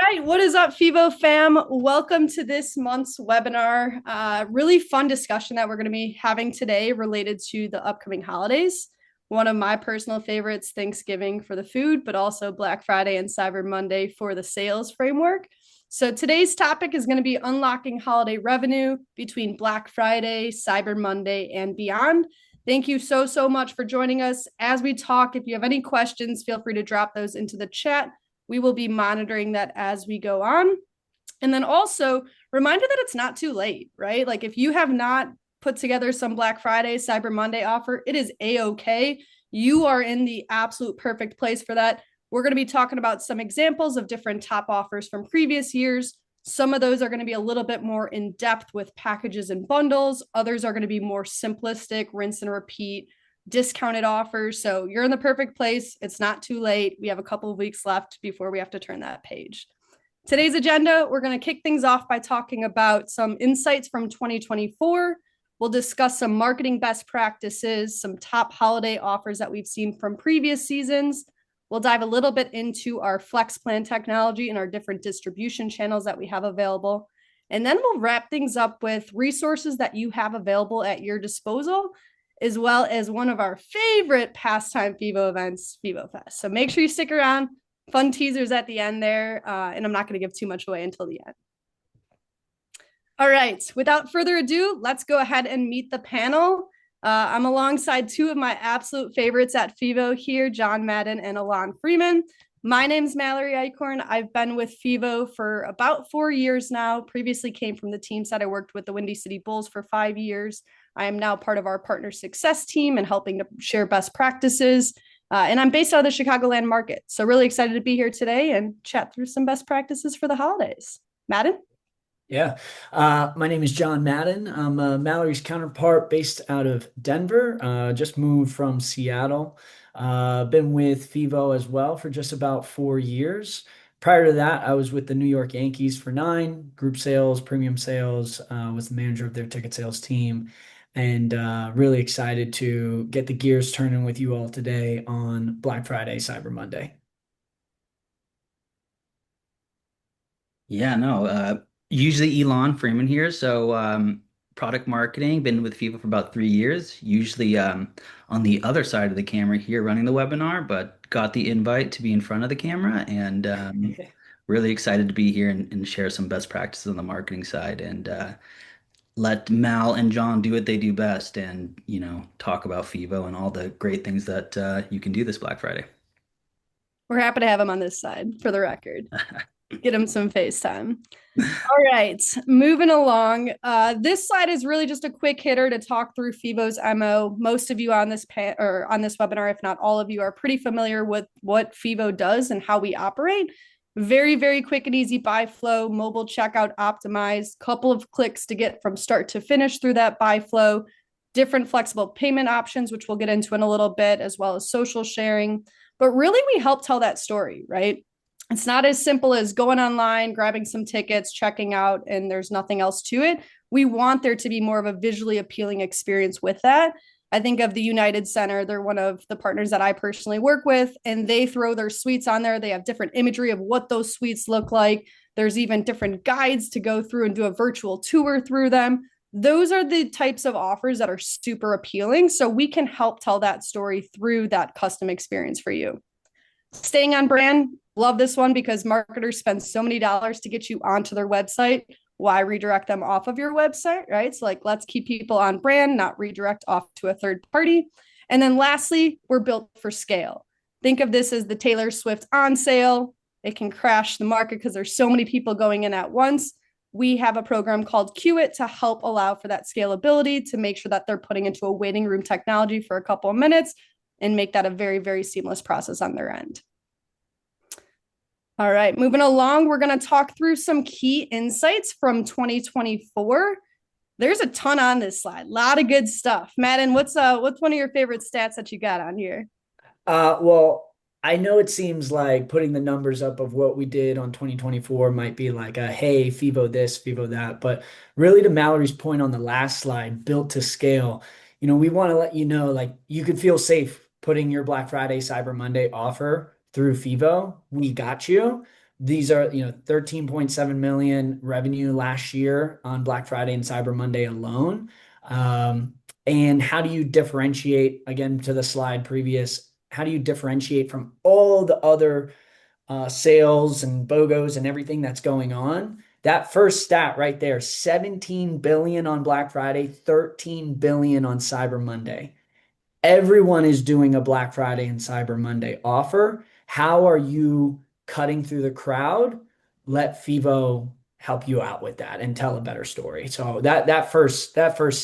right, what is up, FEVO fam? Welcome to this month's webinar. Really fun discussion that we're going to be having today related to the upcoming holidays. One of my personal favorites, Thanksgiving for the food, but also Black Friday and Cyber Monday for the sales framework. So today's topic is going to be unlocking holiday revenue between Black Friday, Cyber Monday, and beyond. Thank you so much for joining us. As we talk, if you have any questions, feel free to drop those into the chat. We will be monitoring that as we go on. And then also, reminder that it's not too late, right? Like if you have not put together some Black Friday, Cyber Monday offer, it is a-okay. You are in the absolute perfect place for that. We're going to be talking about some examples of different top offers from previous years. Some of those are going to be a little bit more in depth with packages and bundles. Others are going to be more simplistic, rinse and repeat, discounted offers. So you're in the perfect place. It's not too late. We have a couple of weeks left before we have to turn that page. Today's agenda, we're going to kick things off by talking about some insights from 2024. We'll discuss some marketing best practices, some top holiday offers that we've seen from previous seasons. We'll dive a little bit into our flex plan technology and our different distribution channels that we have available. And then we'll wrap things up with resources that you have available at your disposal, as well as one of our favorite pastime FEVO events, FEVOfest. So make sure you stick around. Fun teasers at the end there, and I'm not going to give too much away until the end. All right, without further ado, let's go ahead and meet the panel. I'm alongside two of my absolute favorites at FEVO here, John Madden and Alon Freeman. My name's Mallory Eichhorn. I've been with FEVO for about 4 years now. Previously came from the team side. I worked with the Windy City Bulls for 5 years. I am now part of our partner success team and helping to share best practices. And I'm based out of the Chicagoland market. So really excited to be here today and chat through some best practices for the holidays. Madden? Yeah. My name is John Madden. I'm Mallory's counterpart based out of Denver. Just moved from Seattle. Been with FEVO as well for just about 4 years. Prior to that, I was with the New York Yankees for 9, group sales, premium sales, was the manager of their ticket sales team, and really excited to get the gears turning with you all today on Black Friday, Cyber Monday. Yeah, no, usually Elon Freeman here. So, product marketing, been with FEVO for about 3 years, usually on the other side of the camera here running the webinar, but got the invite to be in front of the camera and really excited to be here and share some best practices on the marketing side and let Mal and John do what they do best and, talk about FEVO and all the great things that you can do this Black Friday. We're happy to have him on this side for the record. Get him some FaceTime. All right, moving along. This slide is really just a quick hitter to talk through FEVO's MO. Most of you on this on this webinar, if not all of you, are pretty familiar with what FEVO does and how we operate. Very quick and easy buy flow, mobile checkout optimized, couple of clicks to get from start to finish through that buy flow, different flexible payment options, which we'll get into in a little bit, as well as social sharing. But really, we help tell that story, right? It's not as simple as going online, grabbing some tickets, checking out, and there's nothing else to it. We want there to be more of a visually appealing experience with that. I think of the United Center. They're one of the partners that I personally work with, and they throw their suites on there. They have different imagery of what those suites look like. There's even different guides to go through and do a virtual tour through them. Those are the types of offers that are super appealing. So we can help tell that story through that custom experience for you. Staying on brand, love this one because marketers spend so many dollars to get you onto their website. Why redirect them off of your website, right? So let's keep people on brand, not redirect off to a third party. And then lastly, we're built for scale. Think of this as the Taylor Swift on sale. It can crash the market because there's so many people going in at once. We have a program called Queue It to help allow for that scalability, to make sure that they're putting into a waiting room technology for a couple of minutes and make that a very seamless process on their end. All right, moving along, we're going to talk through some key insights from 2024. There's a ton on this slide, a lot of good stuff. Madden, what's one of your favorite stats that you got on here? Well, I know it seems like putting the numbers up of what we did on 2024 might be like a, hey, FEVO this, FEVO that, but really to Mallory's point on the last slide, built to scale, we want to let you know, like you could feel safe putting your Black Friday, Cyber Monday offer through FEVO. We got you. These are, 13.7 million revenue last year on Black Friday and Cyber Monday alone. And how do you differentiate, again, to the slide previous, how do you differentiate from all the other sales and BOGOs and everything that's going on? That first stat right there, 17 billion on Black Friday, 13 billion on Cyber Monday. Everyone is doing a Black Friday and Cyber Monday offer. How are you cutting through the crowd? Let FEVO help you out with that and tell a better story. So that first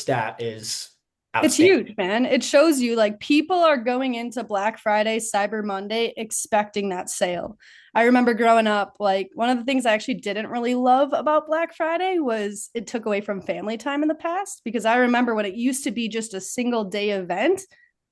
stat is It's outstanding. huge, man. It shows you like people are going into Black Friday, Cyber Monday expecting that sale. I remember growing up, like one of the things I actually didn't really love about Black Friday was it took away from family time in the past because I remember when it used to be just a single day event,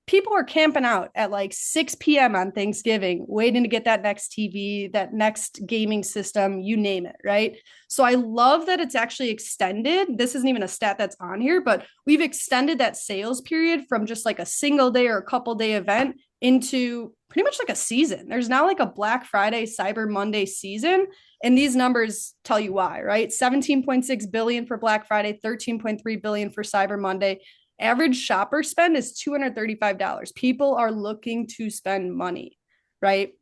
people were camping out at like 6 p.m. on Thanksgiving, waiting to get that next TV, that next gaming system, you name it, right? So I love that it's actually extended. This isn't even a stat that's on here, but we've extended that sales period from just like a single day or a couple day event into pretty much like a season. There's now like a Black Friday, Cyber Monday season. And these numbers tell you why, right? 17.6 billion for Black Friday, 13.3 billion for Cyber Monday. Average shopper spend is $235. People are looking to spend money, right?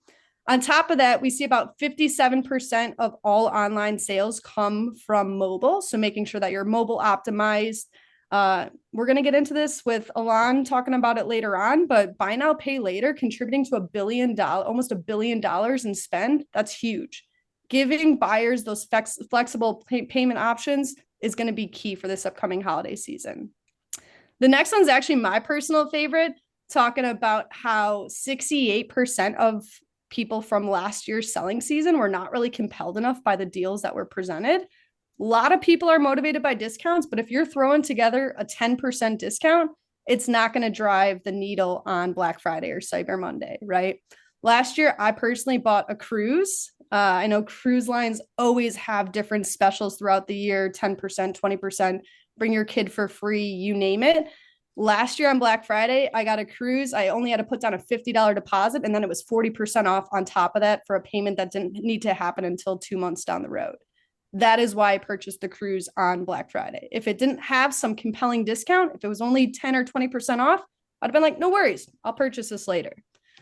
On top of that, we see about 57% of all online sales come from mobile. So making sure that you're mobile optimized. We're going to get into this with Alon talking about it later on, but buy now, pay later, contributing to almost $1 billion in spend. That's huge. Giving buyers those flexible payment options is going to be key for this upcoming holiday season. The next one's actually my personal favorite, talking about how 68% of people from last year's selling season were not really compelled enough by the deals that were presented. A lot of people are motivated by discounts, but if you're throwing together a 10% discount, it's not going to drive the needle on Black Friday or Cyber Monday, right? Last year, I personally bought a cruise. I know cruise lines always have different specials throughout the year, 10%, 20%, bring your kid for free, you name it. Last year on Black Friday, I got a cruise. I only had to put down a $50 deposit, and then it was 40% off on top of that for a payment that didn't need to happen until 2 months down the road. That is why I purchased the cruise on Black Friday. If it didn't have some compelling discount, if it was only 10 or 20% off, I'd have been like, no worries, I'll purchase this later.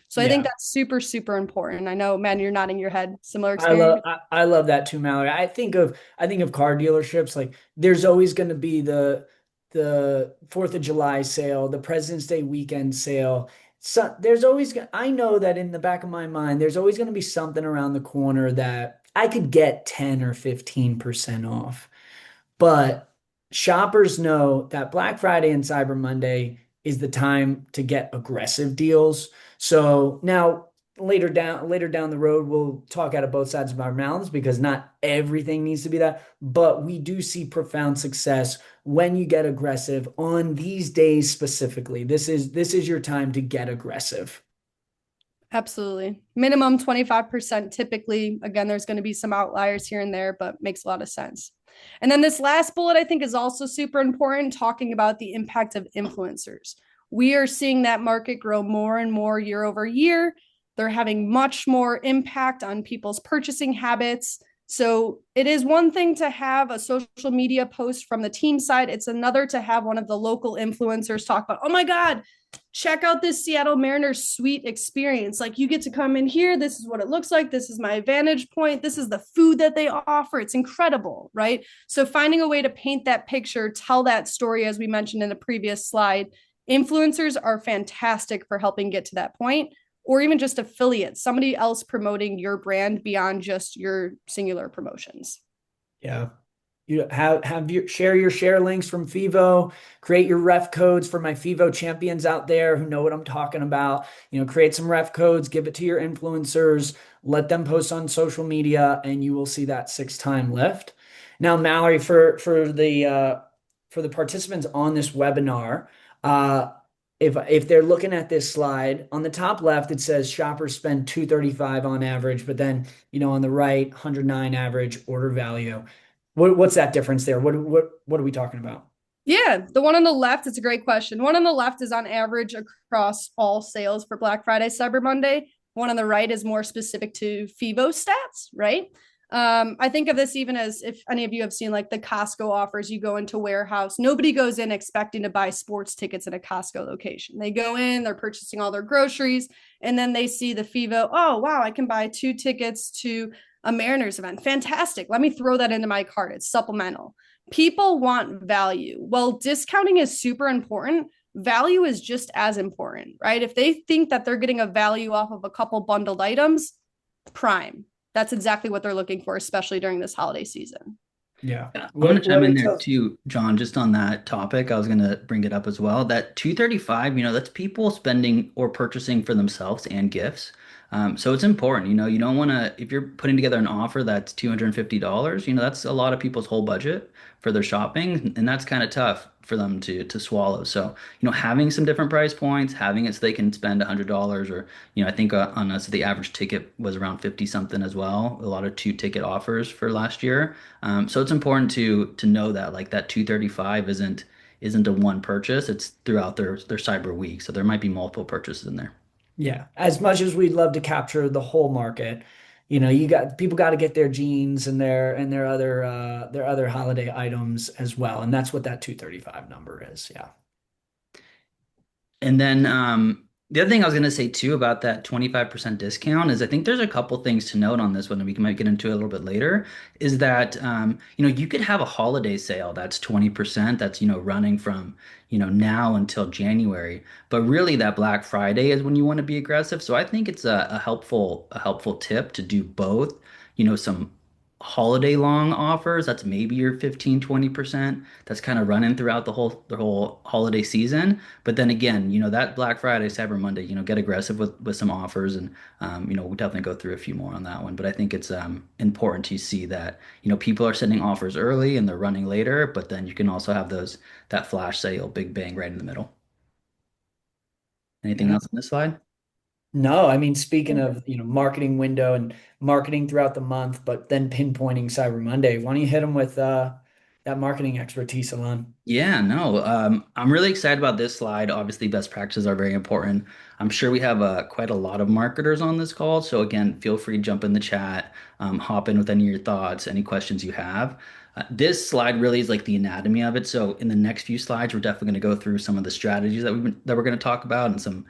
So I think Yeah. that's super, super important. I know, man, you're nodding your head. Similar I love experience. I love that too, Mallory. I think of car dealerships, like there's always going to be the 4th of July sale, the President's Day weekend sale. So I know that in the back of my mind, there's always going to be something around the corner that I could get 10 or 15% off. But shoppers know that Black Friday and Cyber Monday is the time to get aggressive deals. So now later down the road, we'll talk out of both sides of our mouths because not everything needs to be that, but we do see profound success when you get aggressive on these days specifically. This is your time to get aggressive. Absolutely. Minimum 25% typically. Again, there's going to be some outliers here and there, but makes a lot of sense. And then this last bullet, I think, is also super important, talking about the impact of influencers. We are seeing that market grow more and more year over year. They're having much more impact on people's purchasing habits. So it is one thing to have a social media post from the team side. It's another to have one of the local influencers talk about, oh my God, check out this Seattle Mariners suite experience. Like you get to come in here. This is what it looks like. This is my vantage point. This is the food that they offer. It's incredible, right? So finding a way to paint that picture, tell that story, as we mentioned in the previous slide, influencers are fantastic for helping get to that point, or even just affiliates, somebody else promoting your brand beyond just your singular promotions. Yeah. You have your share links from FEVO, create your ref codes for my FEVO champions out there who know what I'm talking about. Create some ref codes, give it to your influencers, let them post on social media, and you will see that 6-time lift. Now, Mallory, for the participants on this webinar, if they're looking at this slide on the top left, it says shoppers spend 235 on average, but then on the right, 109 average order value. What's that difference there? What are we talking about? Yeah, the one on the left, it's a great question. One on the left is on average across all sales for Black Friday, Cyber Monday. one on the right is more specific to FEVO stats, right? I think of this even as if any of you have seen like the Costco offers, you go into warehouse. Nobody goes in expecting to buy sports tickets at a Costco location. They go in, they're purchasing all their groceries, and then they see the FEVO. Oh, wow, I can buy 2 tickets to a Mariners event. Fantastic. Let me throw that into my cart. It's supplemental. People want value. Well, discounting is super important. Value is just as important, right? If they think that they're getting a value off of a couple bundled items, prime. That's exactly what they're looking for, especially during this holiday season. Yeah. Yeah, I'm gonna chime What in it there tells. too, John, just on that topic. I was gonna bring it up as well. That 235, that's people spending or purchasing for themselves and gifts. So it's important, you don't want to, if you're putting together an offer that's $250, that's a lot of people's whole budget for their shopping, and that's kind of tough for them to swallow. So, having some different price points, having it so they can spend $100 or, I think on us, the average ticket was around 50 something as well. A lot of 2 ticket offers for last year. So it's important to know that like that 235 isn't a one purchase. It's throughout their cyber week. So there might be multiple purchases in there. Yeah. As much as we'd love to capture the whole market, you got people got to get their jeans and their other holiday items as well. And that's what that 235 number is. Yeah. And then the other thing I was going to say too about that 25% discount is I think there's a couple things to note on this one that we might get into a little bit later is that you could have a holiday sale that's 20% that's running from now until January, but really that Black Friday is when you want to be aggressive. So I think it's a helpful tip to do both, some holiday long offers that's maybe your 15-20% that's kind of running throughout the whole holiday season. But then again, that Black Friday, Cyber Monday, get aggressive with some offers, and we'll definitely go through a few more on that one. But I think it's important to see that people are sending offers early and they're running later, but then you can also have that flash sale, big bang right in the middle. Anything Yeah. else on this slide? No, I mean, speaking of, marketing window and marketing throughout the month, but then pinpointing Cyber Monday, why don't you hit them with that marketing expertise, Alon? Yeah, no, I'm really excited about this slide. Obviously, best practices are very important. I'm sure we have quite a lot of marketers on this call. So again, feel free to jump in the chat, hop in with any of your thoughts, any questions you have. This slide really is like the anatomy of it. So in the next few slides, we're definitely going to go through some of the strategies that we're going to talk about and some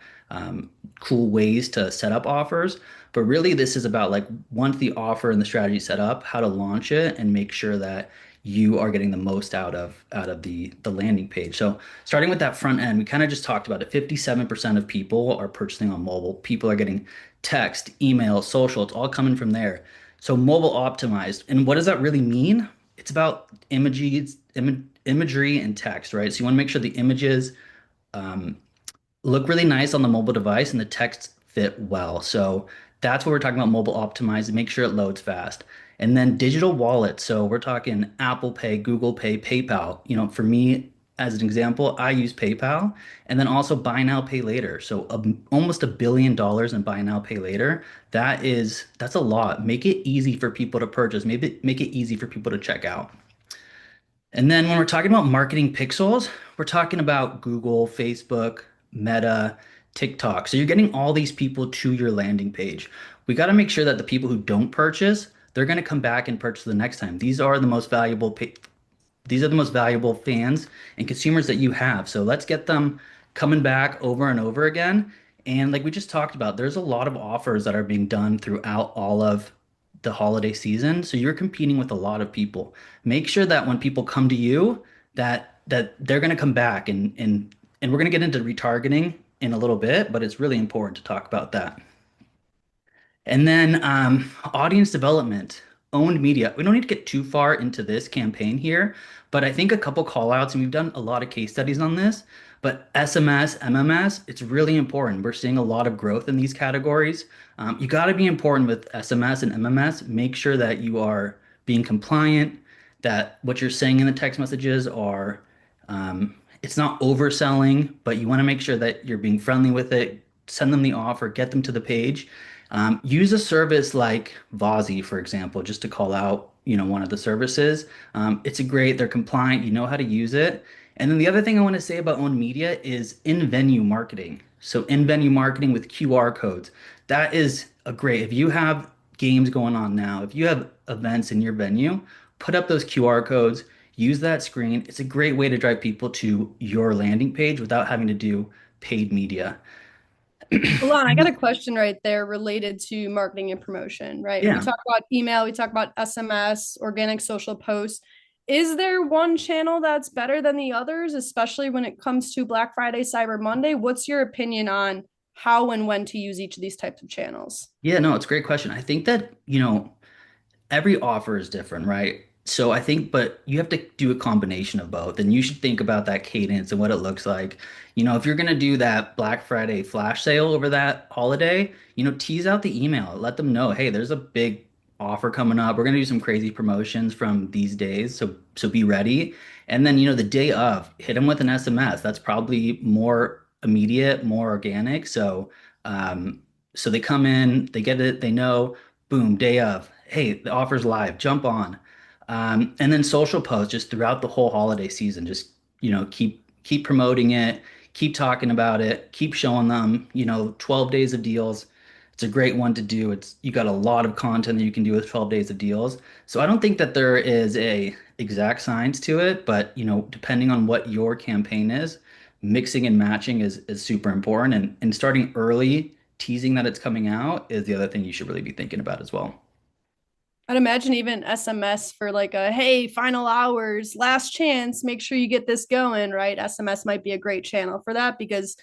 cool ways to set up offers. But really, this is about like once the offer and the strategy set up, how to launch it and make sure that you are getting the most out of the landing page. So starting with that front end, we kind of just talked about it. 57% of people are purchasing on mobile. People are getting text, email, social. It's all coming from there. So mobile optimized. And what does that really mean? It's about imagery and text, right? So you want to make sure the images um, look really nice on the mobile device and the text fit well. So that's what we're talking about mobile optimized. Make sure it loads fast. And then digital wallet. So we're talking Apple Pay, Google Pay, PayPal. For me, as an example, I use PayPal and then also buy now, pay later. So almost $1 billion in buy now, pay later. That's a lot. Make it easy for people to purchase. Maybe make it easy for people to check out. And then when we're talking about marketing pixels, we're talking about Google, Facebook, Meta, TikTok. So you're getting all these people to your landing page. We got to make sure that the people who don't purchase, they're going to come back and purchase the next time. These are the most valuable fans and consumers that you have. So let's get them coming back over and over again. And like we just talked about, there's a lot of offers that are being done throughout all of the holiday season. So you're competing with a lot of people. Make sure that when people come to you, that they're going to come back and we're going to get into retargeting in a little bit, but it's really important to talk about that. And then audience development, owned media. We don't need to get too far into this campaign here, but I think a couple call outs, and we've done a lot of case studies on this, but SMS, MMS, it's really important. We're seeing a lot of growth in these categories. You got to be important with SMS and MMS. Make sure that you are being compliant, that what you're saying in the text messages are, it's not overselling, but you want to make sure that you're being friendly with it. Send them the offer, get them to the page. Use a service like Vozzy, for example, just to call out, one of the services. They're compliant, you know how to use it. And then the other thing I want to say about owned media is in-venue marketing. So in-venue marketing with QR codes. that is a great, if you have games going on now, if you have events in your venue, put up those QR codes, use that screen. It's a great way to drive people to your landing page without having to do paid media. Alon, I got a question right there related to marketing and promotion, right? We Yeah. talk about email, we talk about SMS, organic social posts. Is there one channel that's better than the others, especially when it comes to Black Friday, Cyber Monday? What's your opinion on how and when to use each of these types of channels? Yeah, no, it's a great question. I think that, every offer is different, right? So I think, but you have to do a combination of both, and you should think about that cadence and what it looks like. If you're gonna do that Black Friday flash sale over that holiday, tease out the email, let them know, hey, there's a big offer coming up. We're gonna do some crazy promotions from these days, so be ready. And then, the day of, hit them with an SMS. That's probably more immediate, more organic. So they come in, they get it, they know, boom, day of, hey, the offer's live, jump on. And then social posts just throughout the whole holiday season, just keep promoting it, keep talking about it, keep showing them, 12 days of deals. It's a great one to do. It's you got a lot of content that you can do with 12 days of deals. So I don't think that there is a exact science to it, but depending on what your campaign is, mixing and matching is super important. And starting early, teasing that it's coming out is the other thing you should really be thinking about as well. I'd imagine even SMS for like a hey, final hours, last chance, make sure you get this going, right? SMS might be a great channel for that because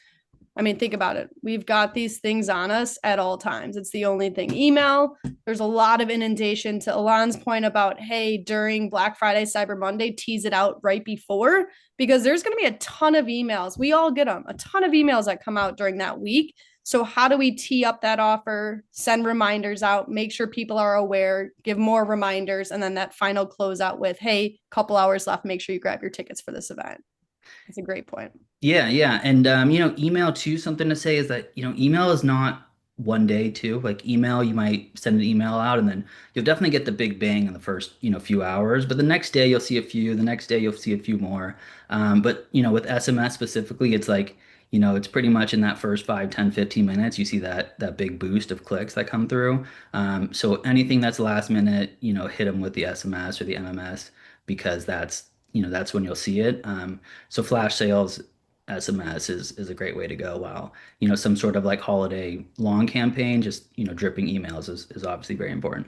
I mean, think about it. We've got these things on us at all times. It's the only thing. Email, there's a lot of inundation to Alon's point about, hey, during Black Friday, Cyber Monday, tease it out right before because there's going to be a ton of emails. We all get them, a ton of emails that come out during that week. So, how do we tee up that offer, send reminders out, make sure people are aware, give more reminders, and then that final closeout with, hey, couple hours left, make sure you grab your tickets for this event. That's a great point. Yeah, yeah. And email too, something to say is that, email is not one day too. Like email, you might send an email out and then you'll definitely get the big bang in the first, few hours. But the next day you'll see a few, the next day you'll see a few more. But with SMS specifically, it's like, it's pretty much in that first 5, 10, 15 minutes, you see that big boost of clicks that come through. So anything that's last minute, hit them with the SMS or the MMS because that's when you'll see it. So flash sales SMS is a great way to go. While, some sort of like holiday long campaign, just, dripping emails is obviously very important.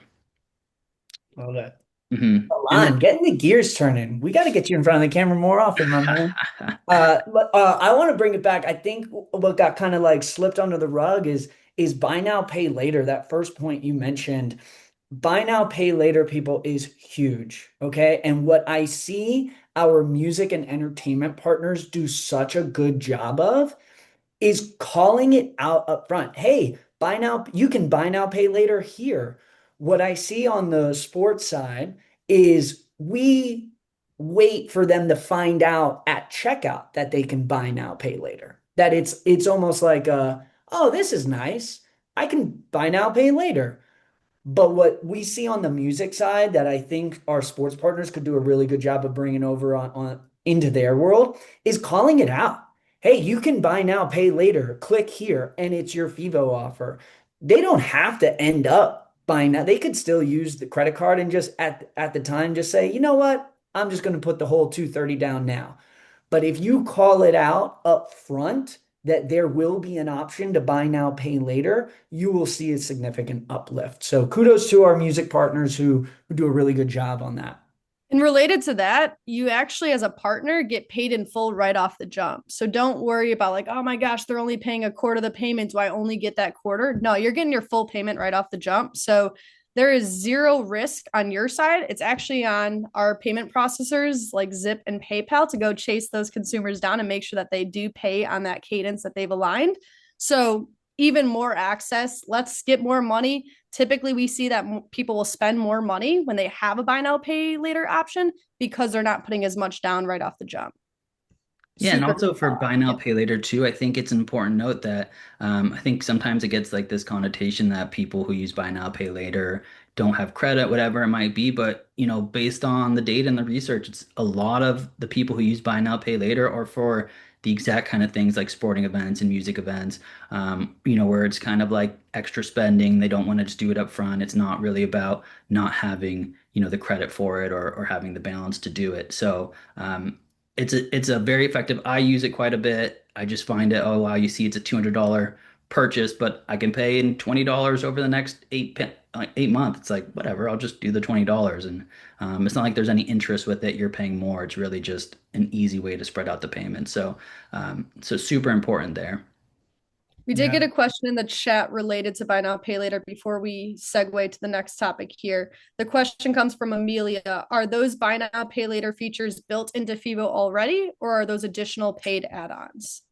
Love that. And Alon, getting the gears turning. We got to get you in front of the camera more often, my man. then, I want to bring it back. I think what got kind of like slipped under the rug is buy now, pay later. That first point you mentioned, buy now, pay later, people, is huge. Okay. And what I see our music and entertainment partners do such a good job of is calling it out up front. Hey, buy now, you can buy now, pay later here. What I see on the sports side is we wait for them to find out at checkout that they can buy now, pay later. That it's almost like oh, this is nice. I can buy now, pay later. But what we see on the music side that I think our sports partners could do a really good job of bringing over on into their world is calling it out. Hey, you can buy now, pay later. Click here, and it's your FEVO offer. They don't have to end up buying that. They could still use the credit card and just at the time just say, you know what? I'm just going to put the whole 230 down now. But if you call it out up front that there will be an option to buy now, pay later, you will see a significant uplift. So kudos to our music partners who do a really good job on that. And related to that, you actually, as a partner, get paid in full right off the jump. So don't worry about like, oh my gosh, they're only paying a quarter of the payment. Do I only get that quarter? No, you're getting your full payment right off the jump. So there is zero risk on your side. It's actually on our payment processors like Zip and PayPal to go chase those consumers down and make sure that they do pay on that cadence that they've aligned. So even more access, let's get more money. Typically, we see that people will spend more money when they have a buy now, pay later option because they're not putting as much down right off the jump. yeah, and Super. also for buy now, pay later too, I think it's an important note that I think sometimes it gets like this connotation that people who use buy now, pay later don't have credit, whatever it might be. But based on the data and the research, it's a lot of the people who use buy now, pay later are for the exact kind of things like sporting events and music events, where it's kind of like extra spending. They don't want to just do it up front. It's not really about not having, the credit for it or having the balance to do it. So it's a very effective. I use it quite a bit. I just find it, oh wow, you see it's a $200 purchase, but I can pay in $20 over the next 8 months. It's like whatever, I'll just do the $20, and it's not like there's any interest with it. You're paying more. It's really just an easy way to spread out the payment. So super important there. We did Yeah. get a question in the chat related to buy now, pay later before we segue to the next topic here. The question comes from Amelia. Are those buy now, pay later features built into FEVO already, or are those additional paid add-ons?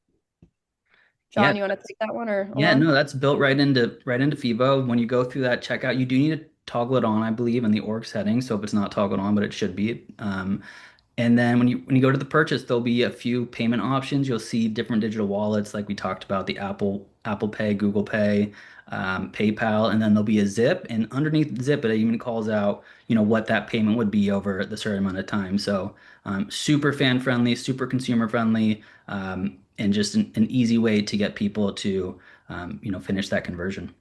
Yeah, John, you want to take that one or yeah, Alon? no, that's built right into FEVO. When you go through that checkout, you do need to toggle it on, I believe, in the org settings. So if it's not toggled on, but it should be. And then when you go to the purchase, there'll be a few payment options. You'll see different digital wallets, like we talked about, the Apple Pay, Google Pay, PayPal, and then there'll be a zip. And underneath the zip, it even calls out, what that payment would be over the certain amount of time. So super fan friendly, super consumer friendly, and just an easy way to get people to, finish that conversion.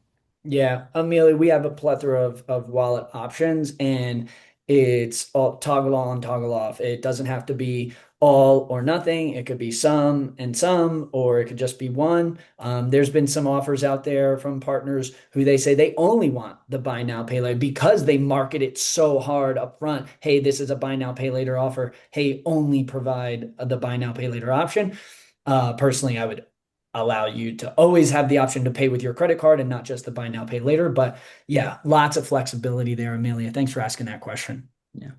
Yeah, Amelia, we have a plethora of wallet options, and it's all toggle on, toggle off. It doesn't have to be all or nothing. It could be some and some, or it could just be one. There's been some offers out there from partners who they say they only want the buy now, pay later because they market it so hard up front. Hey, this is a buy now, pay later offer. Hey, only provide the buy now, pay later option. Personally, I would allow you to always have the option to pay with your credit card and not just the buy now, pay later. But yeah, lots of flexibility there, Amelia. Thanks for asking that question. Yeah.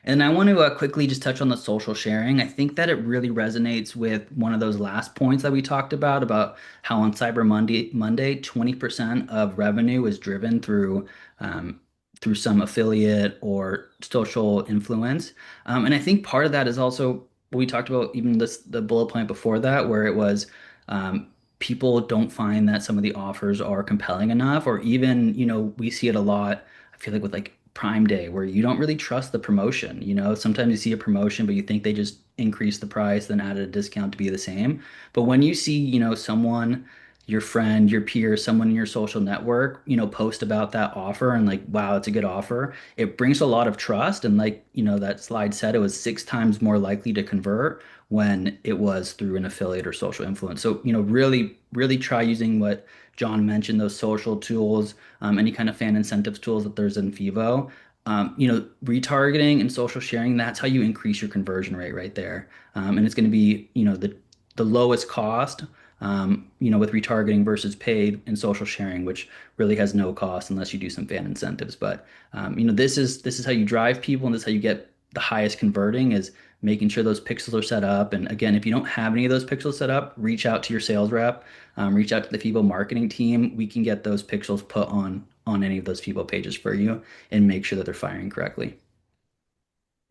And I want to quickly just touch on the social sharing. I think that it really resonates with one of those last points that we talked about how on Cyber Monday, 20% of revenue is driven through some affiliate or social influence. And I think part of that is also what we talked about, even the bullet point before that, where it was um, people don't find that some of the offers are compelling enough, or even, we see it a lot. I feel like with like Prime Day, where you don't really trust the promotion. Sometimes you see a promotion, but you think they just increased the price, then added a discount to be the same. But when you see, someone, your friend, your peer, someone in your social network, post about that offer and like, wow, it's a good offer, it brings a lot of trust. And like, that slide said, it was 6 times more likely to convert when it was through an affiliate or social influence. So, really, really try using what John mentioned, those social tools, any kind of fan incentives tools that there's in FEVO. Retargeting and social sharing, that's how you increase your conversion rate right there. And it's going to be, the lowest cost, with retargeting versus paid and social sharing, which really has no cost unless you do some fan incentives. But, this is how you drive people, and this is how you get the highest converting, is making sure those pixels are set up. And again, if you don't have any of those pixels set up, reach out to your sales rep, reach out to the FEVO marketing team. We can get those pixels put on any of those FEVO pages for you and make sure that they're firing correctly.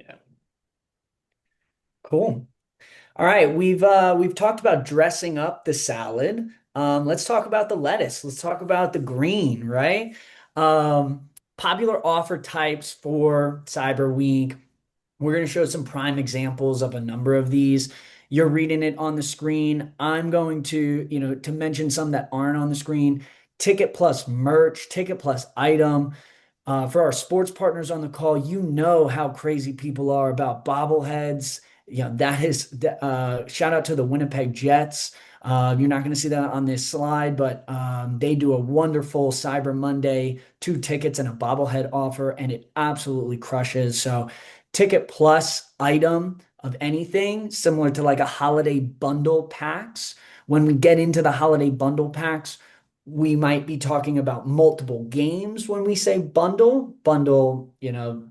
Yeah. Cool. All right, we've talked about dressing up the salad. Let's talk about the lettuce. Let's talk about the green, right? Popular offer types for Cyber Week. We're going to show some prime examples of a number of these. You're reading it on the screen. I'm going to mention some that aren't on the screen. Ticket plus merch, ticket plus item. For our sports partners on the call, you know how crazy people are about bobbleheads. That is shout out to the Winnipeg Jets. You're not going to see that on this slide, but they do a wonderful Cyber Monday, 2 tickets and a bobblehead offer, and it absolutely crushes. So, ticket plus item of anything, similar to like a holiday bundle packs. When we get into the holiday bundle packs, we might be talking about multiple games when we say bundle,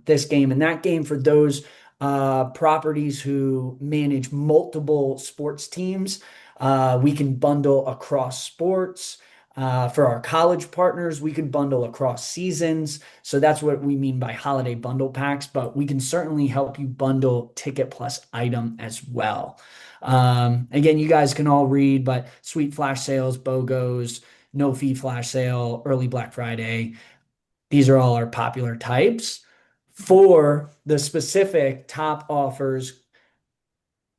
this game and that game for those properties who manage multiple sports teams. We can bundle across sports. For our college partners, we can bundle across seasons. So that's what we mean by holiday bundle packs, but we can certainly help you bundle ticket plus item as well. Again, you guys can all read, but sweet flash sales, BOGOs, no fee flash sale, early Black Friday. These are all our popular types. For the specific top offers,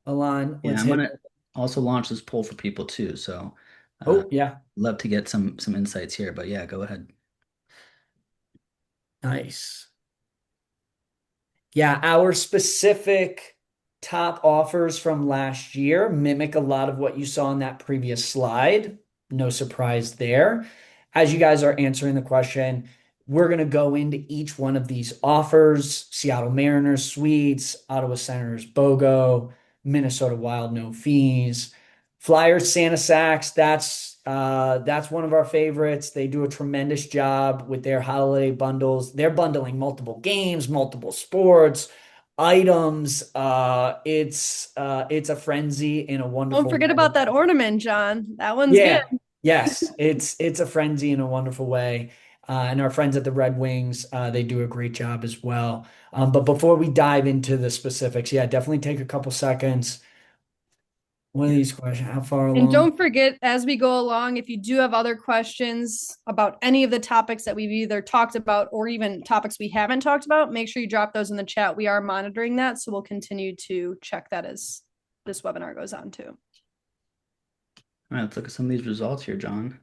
Alon, Yeah, let's I'm hit gonna it. also launched this poll for people too. So uh, Oh, yeah. love to get some insights here. But yeah, go ahead. Nice. Yeah, our specific top offers from last year mimic a lot of what you saw in that previous slide. No surprise there. As you guys are answering the question, we're going to go into each one of these offers: Seattle Mariners Suites, Ottawa Senators BOGO, Minnesota Wild no fees, Flyers Santa Sacks. That's one of our favorites. They do a tremendous job with their holiday bundles. They're bundling multiple games, multiple sports, items. It's a frenzy in a Don't wonderful forget way. about that ornament, John. That one's good. Yeah, yes, it's a frenzy in a wonderful way. And our friends at the Red Wings, they do a great job as well. But before we dive into the specifics, yeah, definitely take a couple seconds. One of these questions, how far And along? don't forget, as we go along, if you do have other questions about any of the topics that we've either talked about or even topics we haven't talked about, make sure you drop those in the chat. We are monitoring that, so we'll continue to check that as this webinar goes on too. All right, let's look at some of these results here, John.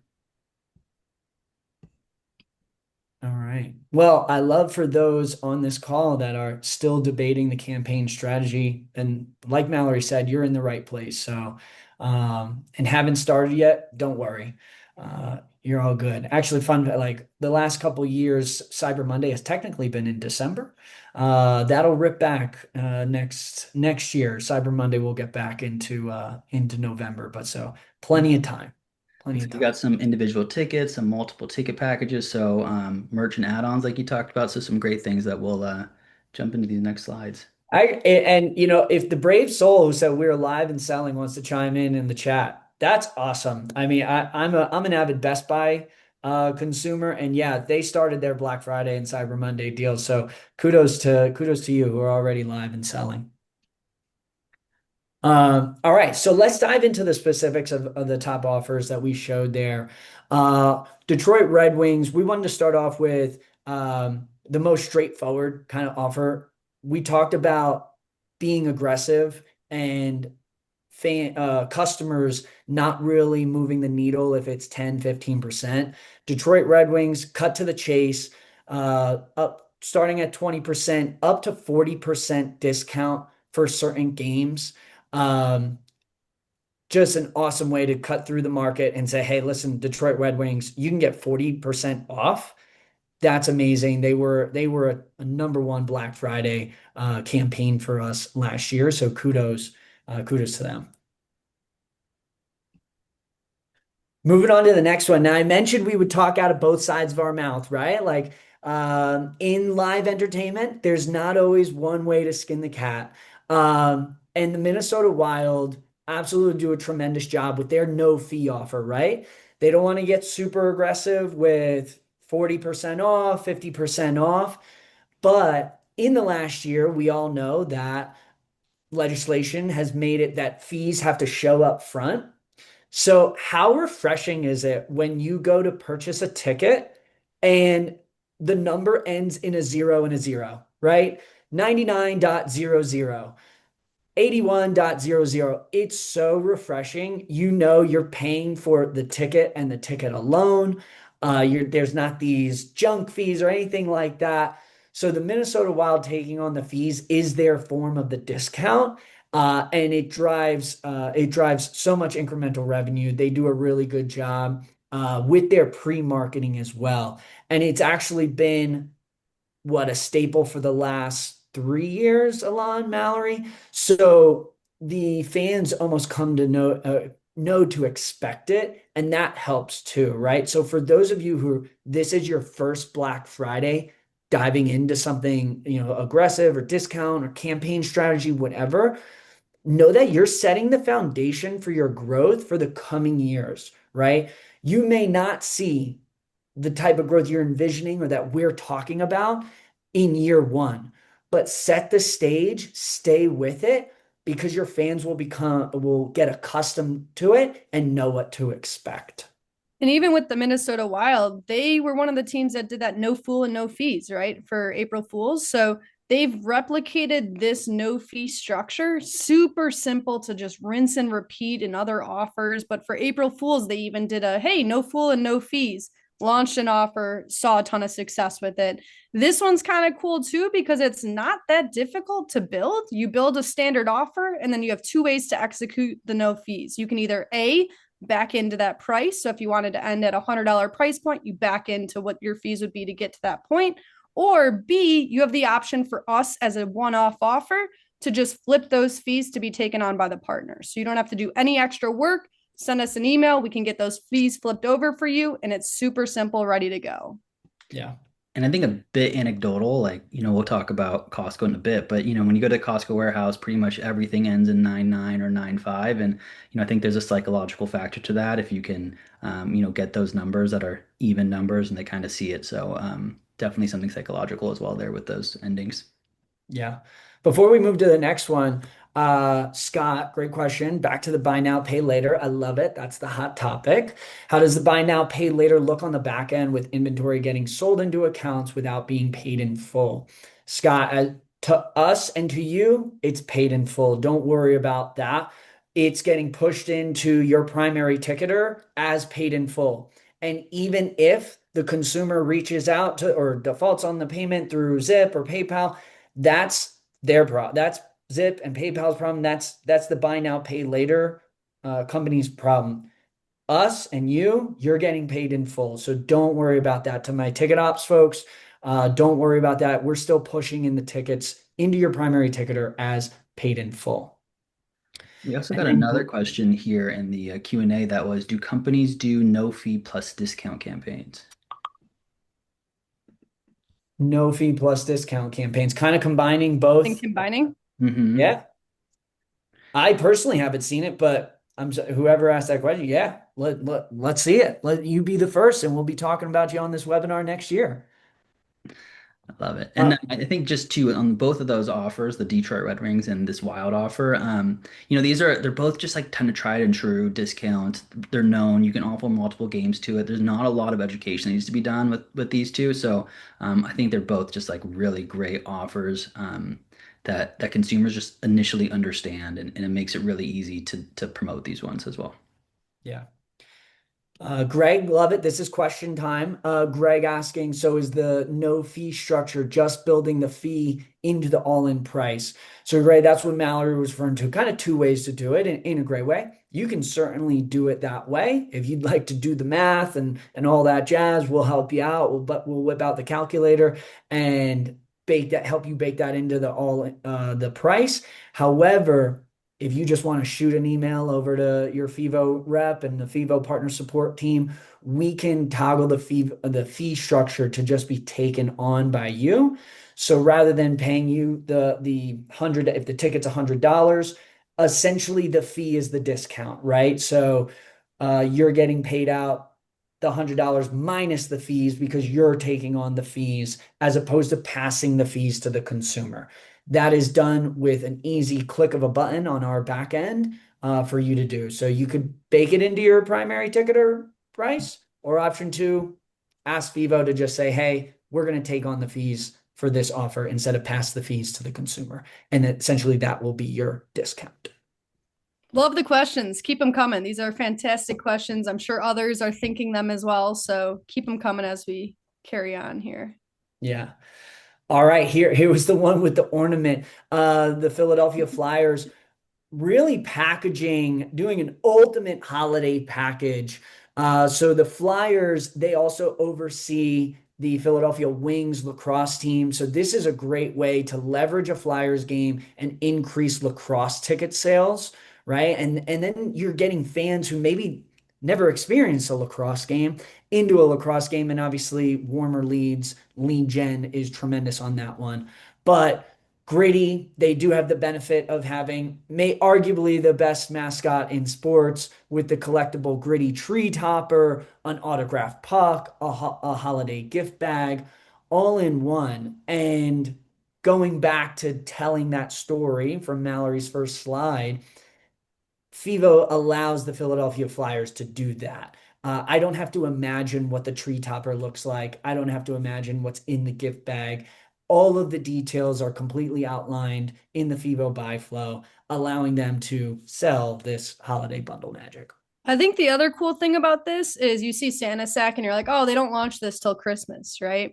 All right. Well, I love for those on this call that are still debating the campaign strategy. And like Mallory said, you're in the right place. So, and haven't started yet, don't worry. You're all good. Actually, fun, like the last couple years, Cyber Monday has technically been in December. That'll rip back next year. Cyber Monday will get back into November, but so plenty of time. Plenty Looks of like you time. got some individual tickets, some multiple ticket packages, so merchant add-ons like you talked about. So some great things that we'll jump into these next slides. And if the brave soul who said we're live and selling wants to chime in the chat, that's awesome. I mean, I'm an avid Best Buy consumer, and yeah, they started their Black Friday and Cyber Monday deals. So kudos to you who are already live and selling. All right, so let's dive into the specifics of the top offers that we showed there. Detroit Red Wings, we wanted to start off with the most straightforward kind of offer. We talked about being aggressive and customers not really moving the needle if it's 10, 15%. Detroit Red Wings cut to the chase, up starting at 20%, up to 40% discount for certain games. Um, just an awesome way to cut through the market and say, hey, listen, Detroit Red Wings, you can get 40% off. That's amazing. They were a number one Black Friday campaign for us last year. So kudos to them. Moving on to the next one. Now, I mentioned we would talk out of both sides of our mouth, right? Like in live entertainment, there's not always one way to skin the cat. And the Minnesota Wild absolutely do a tremendous job with their no fee offer, right? They don't want to get super aggressive with 40% off, 50% off. But in the last year, we all know that legislation has made it that fees have to show up front. So, how refreshing is it when you go to purchase a ticket and the number ends in a zero and a zero, right? 99.00, 81.00. It's so refreshing. You know you're paying for the ticket and the ticket alone. There's not these junk fees or anything like that. So the Minnesota Wild taking on the fees is their form of the discount. And it drives so much incremental revenue. They do a really good job with their pre-marketing as well. And it's actually been a staple for the last 3 years, Alon Mallory. So the fans almost come to know to expect it, and that helps too, right? So for those of you who this is your first Black Friday, diving into something, aggressive or discount or campaign strategy, whatever, know that you're setting the foundation for your growth for the coming years, right? You may not see the type of growth you're envisioning or that we're talking about in year one, but set the stage, stay with it because your fans will get accustomed to it and know what to expect. And even with the Minnesota Wild, they were one of the teams that did that no fool and no fees, right? For April Fools. So they've replicated this no fee structure, super simple to just rinse and repeat in other offers. But for April Fools, they even did a hey, no fool and no fees, launched an offer, saw a ton of success with it. This one's kind of cool too because it's not that difficult to build. You build a standard offer, and then you have two ways to execute the no fees. You can either A, back into that price. So if you wanted to end at $100 price point, you back into what your fees would be to get to that point. Or B, you have the option for us as a one-off offer to just flip those fees to be taken on by the partner. So you don't have to do any extra work. Send us an email. We can get those fees flipped over for you, and it's super simple, ready to go. Yeah. And I think a bit anecdotal, like, we'll talk about Costco in a bit, but, when you go to Costco warehouse, pretty much everything ends in 99 or 95. And, I think there's a psychological factor to that if you can, get those numbers that are even numbers and they kind of see it. So definitely something psychological as well there with those endings. Yeah. Before we move to the next one, Scott, great question. Back to the buy now, pay later. I love it. That's the hot topic. How does the buy now, pay later look on the back end with inventory getting sold into accounts without being paid in full? Scott, to us and to you, it's paid in full. Don't worry about that. It's getting pushed into your primary ticketer as paid in full. And even if the consumer reaches out to or defaults on the payment through Zip or PayPal, that's their problem. That's Zip and PayPal's problem. That's the buy now, pay later company's problem. Us and you're getting paid in full. So don't worry about that. To my ticket ops folks, don't worry about that. We're still pushing in the tickets into your primary ticketer as paid in full. We also And got then another question here in the Q&A that was, do companies do no fee plus discount campaigns? no fee plus discount campaigns, kind of combining And both. combining. Mm-hmm. Yeah. I personally haven't seen it, but whoever asked that question, yeah, let's see it. Let you be the first, and we'll be talking about you on this webinar next year. I love it. Uh, And I think just too on both of those offers, the Detroit Red Wings and this Wild offer, they're both just like kind of tried and true discount. They're known. You can offer multiple games to it. There's not a lot of education that needs to be done with these two. So I think they're both just like really great offers that consumers just initially understand, and it makes it really easy to promote these ones as well. yeah. Greg, love it. This is question time. Greg asking, so is the no fee structure just building the fee into the all-in price? So, Greg, that's what Mallory was referring to. Kind of two ways to do it in a great way. You can certainly do it that way. If you'd like to do the math and all that jazz, we'll help you out. We'll whip out the calculator and help you bake that into the price. However, if you just want to shoot an email over to your FEVO rep and the FEVO partner support team, we can toggle the fee structure to just be taken on by you. So rather than paying you the hundred, if the ticket's $100, essentially the fee is the discount, right? So you're getting paid out the $100 minus the fees because you're taking on the fees as opposed to passing the fees to the consumer. That is done with an easy click of a button on our back end for you to do. So you could bake it into your primary ticketer price, or option two, ask FEVO to just say, hey, we're going to take on the fees for this offer instead of pass the fees to the consumer. And essentially that will be your discount. Love the questions. Keep them coming. These are fantastic questions. I'm sure others are thinking them as well. So keep them coming as we carry on here. Yeah. All right. Here was the one with the ornament. The Philadelphia Flyers really doing an ultimate holiday package. So the Flyers, they also oversee the Philadelphia Wings lacrosse team. So this is a great way to leverage a Flyers game and increase lacrosse ticket sales, right? And then you're getting fans who maybe never experienced a lacrosse game into a lacrosse game. And obviously warmer lead gen is tremendous on that one. But Gritty, they do have the benefit of having may arguably the best mascot in sports with the collectible Gritty tree topper, an autographed puck, a holiday gift bag, all in one. And going back to telling that story from Mallory's first slide, FEVO allows the Philadelphia Flyers to do that. I don't have to imagine what the tree topper looks like. I don't have to imagine what's in the gift bag. All of the details are completely outlined in the FEVO buy flow, allowing them to sell this holiday bundle magic. I think the other cool thing about this is you see Santa Sack and you're like, oh, they don't launch this till Christmas, right?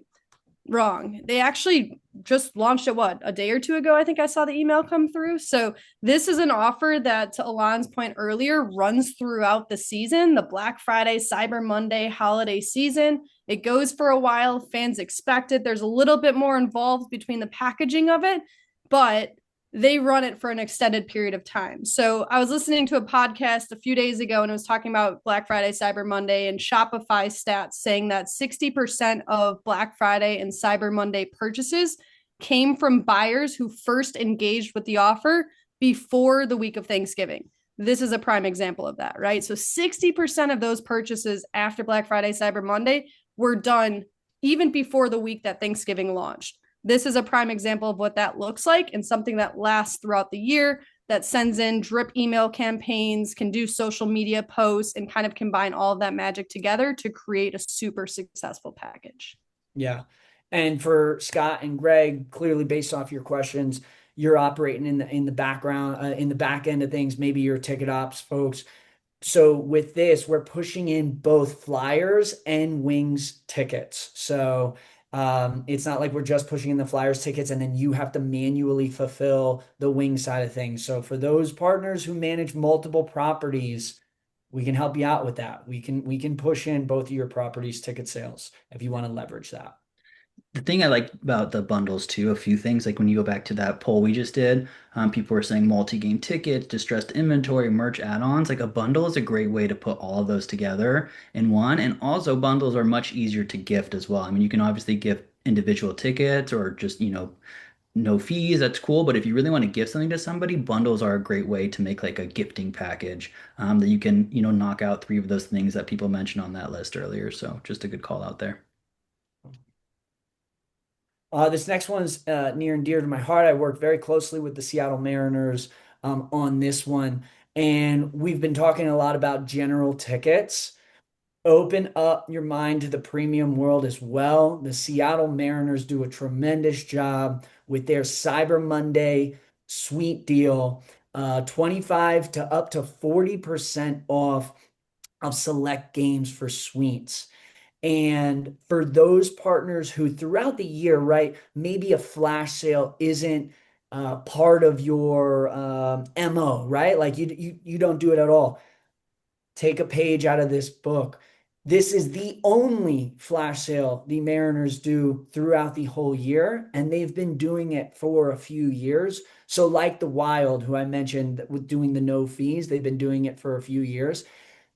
Wrong. They actually just launched it, what, a day or two ago? I think I saw the email come through. So this is an offer that, to Alon's point earlier, runs throughout the season, the Black Friday, Cyber Monday holiday season. It goes for a while. Fans expect it. There's a little bit more involved between the packaging of it, but they run it for an extended period of time. So I was listening to a podcast a few days ago and it was talking about Black Friday, Cyber Monday, and Shopify stats saying that 60% of Black Friday and Cyber Monday purchases came from buyers who first engaged with the offer before the week of Thanksgiving. This is a prime example of that, right? So 60% of those purchases after Black Friday, Cyber Monday were done even before the week that Thanksgiving launched. This is a prime example of what that looks like and something that lasts throughout the year, that sends in drip email campaigns, can do social media posts, and kind of combine all of that magic together to create a super successful package. Yeah. And for Scott and Greg, clearly based off your questions, you're operating in the background, in the back end of things, maybe your ticket ops folks. So with this, we're pushing in both flyers and wings tickets. So it's not like we're just pushing in the flyers tickets and then you have to manually fulfill the wing side of things. So for those partners who manage multiple properties, we can help you out with that. We can push in both of your properties' ticket sales if you want to leverage that. The thing I like about the bundles too, a few things, like when you go back to that poll we just did, people were saying multi-game tickets, distressed inventory, merch add-ons. Like a bundle is a great way to put all of those together in one. And also bundles are much easier to gift as well. I mean, you can obviously gift individual tickets or just, no fees. That's cool. But if you really want to give something to somebody, bundles are a great way to make like a gifting package that you can, knock out three of those things that people mentioned on that list earlier. So just a good call out there. This next one's near and dear to my heart. I work very closely with the Seattle Mariners on this one, and we've been talking a lot about general tickets. Open up your mind to the premium world as well. The Seattle Mariners do a tremendous job with their Cyber Monday sweet deal, 25 to up to 40% off of select games for suites. And for those partners who throughout the year, right, maybe a flash sale isn't part of your MO, right? Like you don't do it at all. Take a page out of this book. This is the only flash sale the Mariners do throughout the whole year, and they've been doing it for a few years. So like the Wild, who I mentioned with doing the no fees, they've been doing it for a few years.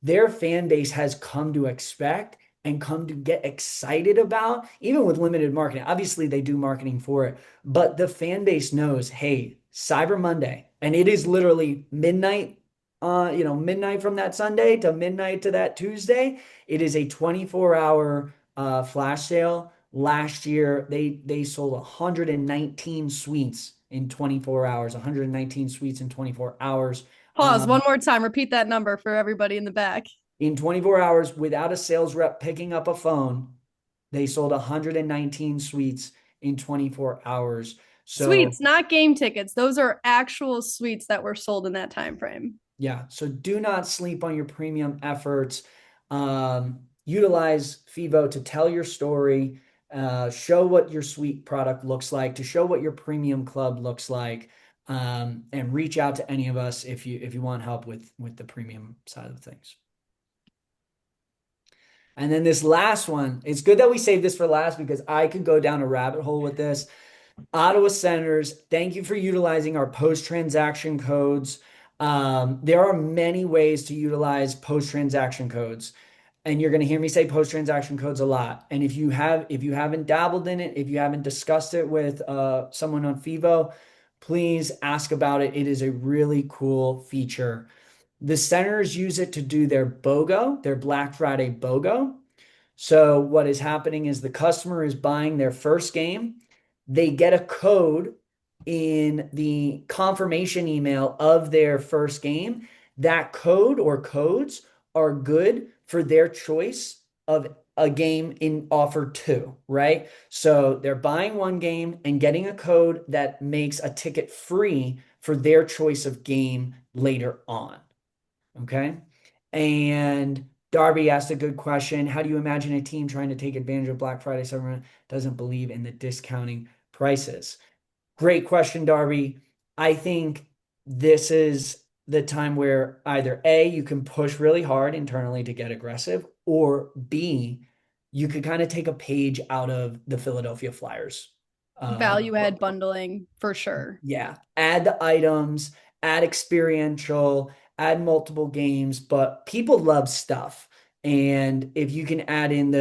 Their fan base has come to expect and come to get excited about, even with limited marketing. Obviously, they do marketing for it, but the fan base knows, hey, Cyber Monday, and it is literally midnight, midnight from that Sunday to midnight to that Tuesday. It is a 24-hour flash sale. Last year, they sold 119 suites in 24 hours, 119 suites in 24 hours. Pause one more time. Repeat that number for everybody in the back. In 24 hours, without a sales rep picking up a phone, they sold 119 suites in 24 hours. So suites, not game tickets. Those are actual suites that were sold in that time frame. yeah, so do not sleep on your premium efforts. Utilize FEVO to tell your story, show what your suite product looks like, to show what your premium club looks like, and reach out to any of us if you want help with the premium side of things. And then this last one, it's good that we saved this for last because I could go down a rabbit hole with this. Ottawa Senators, thank you for utilizing our post-transaction codes. There are many ways to utilize post-transaction codes. And you're going to hear me say post-transaction codes a lot. And if you haven't dabbled in it, if you haven't discussed it with someone on FEVO, please ask about it. It is a really cool feature. The Senators use it to do their BOGO, their Black Friday BOGO. So what is happening is the customer is buying their first game. They get a code in the confirmation email of their first game. That code or codes are good for their choice of a game in offer two, right? So they're buying one game and getting a code that makes a ticket free for their choice of game later on. Okay. And Darby asked a good question. How do you imagine a team trying to take advantage of Black Friday, Cyber Monday doesn't believe in the discounting prices? Great question, Darby. I think this is the time where either A, you can push really hard internally to get aggressive, or B, you could kind of take a page out of the Philadelphia Flyers. Value add bundling for sure. Yeah, add the items, add experiential, add multiple games, but people love stuff. And if you can add in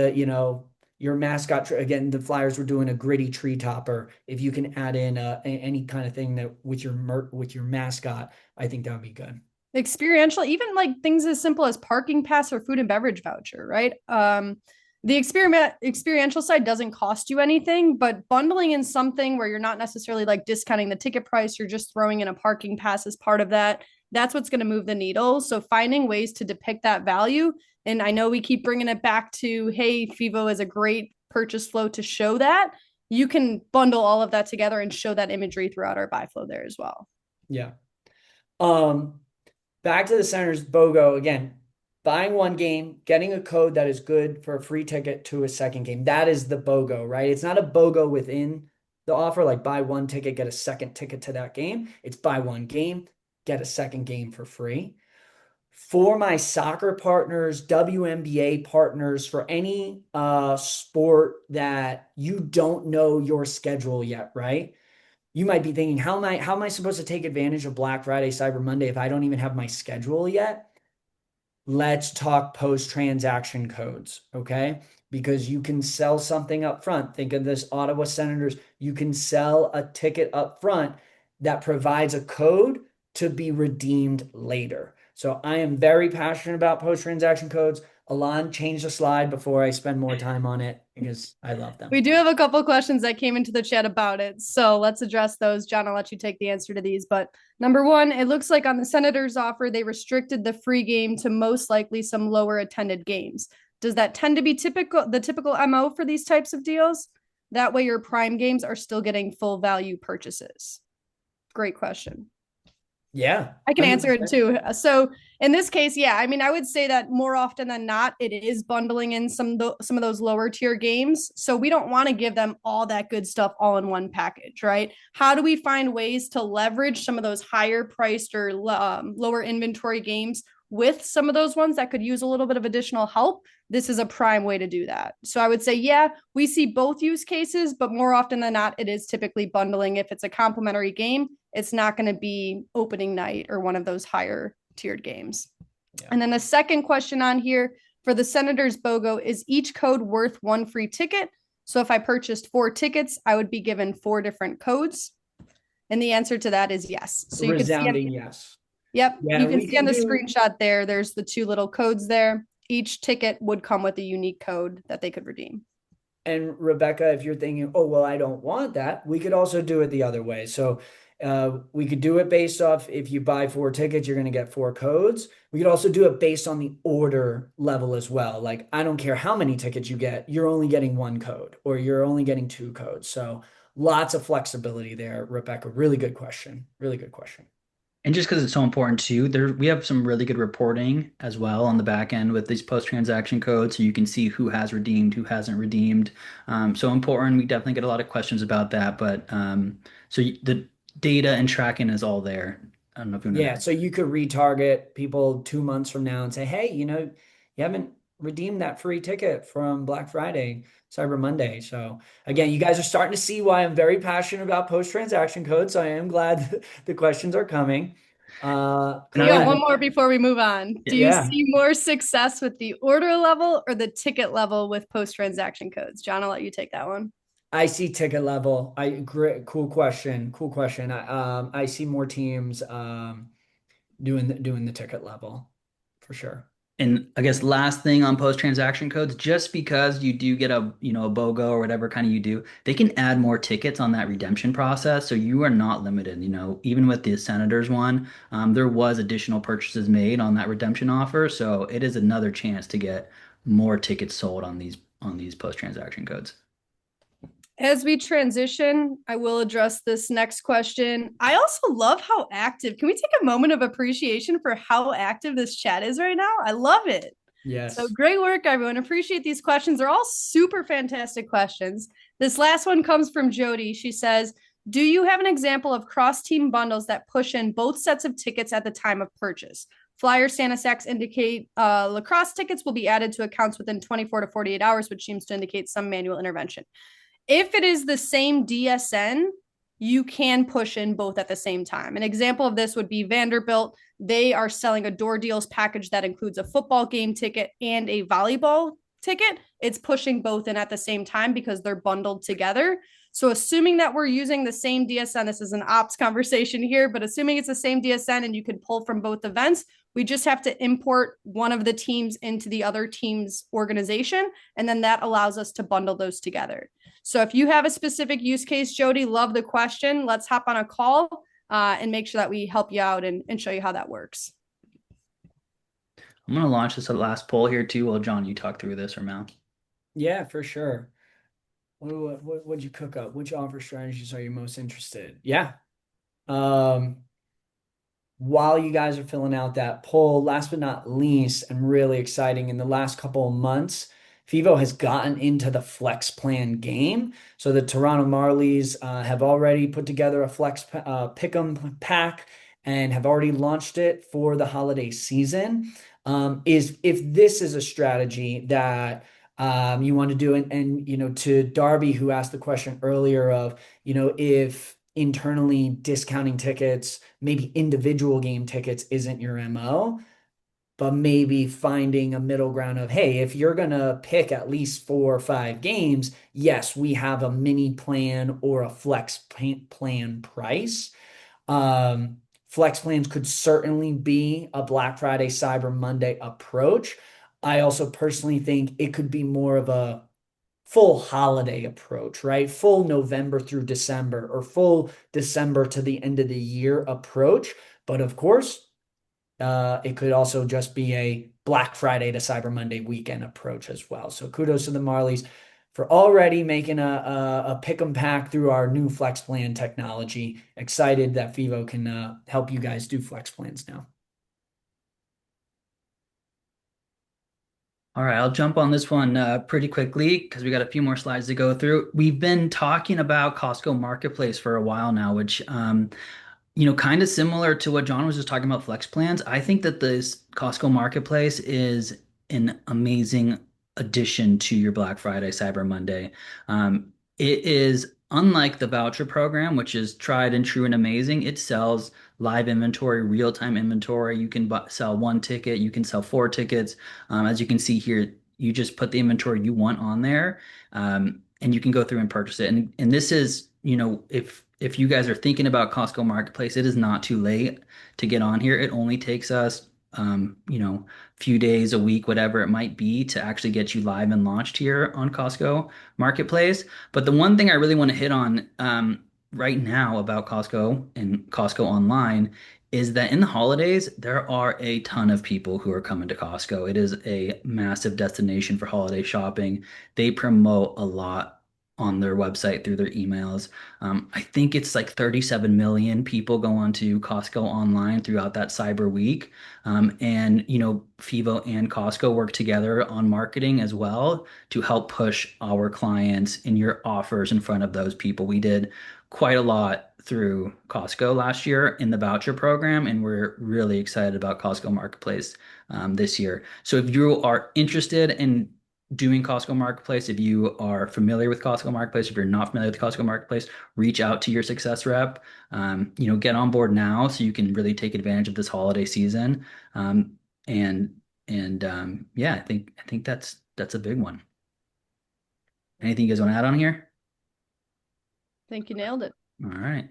your mascot, again, the Flyers were doing a gritty tree topper. If you can add in any kind of thing that with your mascot, I think that would be good. Experiential, even like things as simple as parking pass or food and beverage voucher, right? The experiential side doesn't cost you anything, but bundling in something where you're not necessarily like discounting the ticket price, you're just throwing in a parking pass as part of that. That's what's going to move the needle. So finding ways to depict that value. And I know we keep bringing it back to, hey, FEVO is a great purchase flow to show that. You can bundle all of that together and show that imagery throughout our buy flow there as well. Yeah. Back to the Senators BOGO again. Buying one game, getting a code that is good for a free ticket to a second game. That is the BOGO, right? It's not a BOGO within the offer, like buy one ticket, get a second ticket to that game. It's buy one game, get a second game for free. For my soccer partners, WNBA partners, for any sport that you don't know your schedule yet, right? You might be thinking, how am I supposed to take advantage of Black Friday, Cyber Monday if I don't even have my schedule yet? Let's talk post-transaction codes, okay? Because you can sell something up front. Think of this Ottawa Senators. You can sell a ticket up front that provides a code to be redeemed later. So I am very passionate about post-transaction codes. Alon, change the slide before I spend more time on it because I love them. We do have a couple questions that came into the chat about it. So let's address those. John, I'll let you take the answer to these. But number one, it looks like on the Senators offer, they restricted the free game to most likely some lower attended games. Does that tend to be the typical MO for these types of deals? That way your prime games are still getting full value purchases. Great question. Yeah. I can answer it too. So in this case, yeah, I mean, I would say that more often than not, it is bundling in some of those lower tier games. So we don't want to give them all that good stuff all in one package, right? How do we find ways to leverage some of those higher priced or lower inventory games with some of those ones that could use a little bit of additional help? This is a prime way to do that. So I would say, yeah, we see both use cases, but more often than not, it is typically bundling. If it's a complementary game, it's not going to be opening night or one of those higher tiered games. Yeah. And then the second question on here for the Senators BOGO is each code worth one free ticket? So if I purchased 4 tickets, I would be given 4 different codes. And the answer to that is yes. So you resounding can see yes. Yep. Yeah, you can see on the screenshot there, there's the 2 little codes there. Each ticket would come with a unique code that they could redeem. And Rebecca, if you're thinking, oh, well, I don't want that, we could also do it the other way. So we could do it based off if you buy 4 tickets, you're going to get 4 codes. We could also do it based on the order level as well. Like, I don't care how many tickets you get, you're only getting 1 code or you're only getting 2 codes. So lots of flexibility there, Rebecca. Really good question. Really good question. And just because it's so important too, we have some really good reporting as well on the back end with these post-transaction codes, so you can see who has redeemed, who hasn't redeemed. So important. We definitely get a lot of questions about that, but so the data and tracking is all there. I don't know if you know. Yeah, so you could retarget people 2 months from now and say, hey, you haven't redeemed that free ticket from Black Friday, Cyber Monday. So again, you guys are starting to see why I'm very passionate about post-transaction codes. So I am glad the questions are coming. We got one more before we move on. Do you see more success with the order level or the ticket level with post-transaction codes? John, I'll let you take that one. I see ticket level. I agree. Cool question. Cool question. I see more teams doing the ticket level for sure. And I guess last thing on post-transaction codes, just because you do get a BOGO or whatever kind of you do, they can add more tickets on that redemption process. So you are not limited. Even with the Senators one, there was additional purchases made on that redemption offer. So it is another chance to get more tickets sold on these on these post-transaction codes. As we transition, I will address this next question. I also love how active. Can we take a moment of appreciation for how active this chat is right now? I love it. So Yes. great work, everyone. Appreciate these questions. They're all super fantastic questions. This last one comes from Jody. She says, do you have an example of cross-team bundles that push in both sets of tickets at the time of purchase? Flyer Santa Sacks indicate lacrosse tickets will be added to accounts within 24 to 48 hours, which seems to indicate some manual intervention. If it is the same DSN, you can push in both at the same time. An example of this would be Vanderbilt. They are selling a door deals package that includes a football game ticket and a volleyball ticket. It's pushing both in at the same time because they're bundled together. So assuming that we're using the same DSN, this is an ops conversation here, but assuming it's the same DSN and you can pull from both events, we just have to import one of the teams into the other team's organization, and then that allows us to bundle those together. So if you have a specific use case, Jody, love the question. Let's hop on a call and make sure that we help you out and show you how that works. I'm going to launch this last poll here too. Well, John, you talk through this or Mal? Yeah, for sure. What'd you cook up? Which offer strategies are you most interested in? Yeah. While you guys are filling out that poll, last but not least, and really exciting, in the last couple of months, FEVO has gotten into the flex plan game. So the Toronto Marlies have already put together a flex pick'em pack and have already launched it for the holiday season. If this is a strategy that you want to do, and to Darby, who asked the question earlier of, if internally discounting tickets, maybe individual game tickets isn't your MO, but maybe finding a middle ground of, hey, if you're going to pick at least 4 or 5 games, yes, we have a mini plan or a flex plan price. Flex plans could certainly be a Black Friday, Cyber Monday approach. I also personally think it could be more of a full holiday approach, right? Full November through December, or full December to the end of the year approach. But of course, it could also just be a Black Friday to Cyber Monday weekend approach as well. So kudos to the Marlies for already making a pick 'em pack through our new flex plan technology. Excited that FEVO can help you guys do flex plans now. All right, I'll jump on this one pretty quickly because we got a few more slides to go through. We've been talking about Costco Marketplace for a while now, which kind of similar to what John was just talking about flex plans. I think that this Costco Marketplace is an amazing addition to your Black Friday, Cyber Monday. It is unlike the voucher program, which is tried and true and amazing. It sells live inventory, real-time inventory. You can sell 1 ticket, you can sell 4 tickets. As you can see here, you just put the inventory you want on there, and you can go through and purchase it. And this is, if you guys are thinking about Costco Marketplace, it is not too late to get on here. It only takes us, few days, a week, whatever it might be, to actually get you live and launched here on Costco Marketplace. But the one thing I really want to hit on right now about Costco and Costco Online is that in the holidays, there are a ton of people who are coming to Costco. It is a massive destination for holiday shopping. They promote a lot on their website through their emails. I think it's like 37 million people go onto Costco Online throughout that Cyber Week. And FEVO and Costco work together on marketing as well to help push our clients and your offers in front of those people. We did quite a lot through Costco last year in the voucher program, and we're really excited about Costco Marketplace this year. So if you are interested in doing Costco Marketplace, if you are familiar with Costco Marketplace, if you're not familiar with Costco Marketplace, reach out to your success rep. Get on board now so you can really take advantage of this holiday season. Yeah, I think that's a big one. Anything you guys want to add on here? I think you nailed it. All right.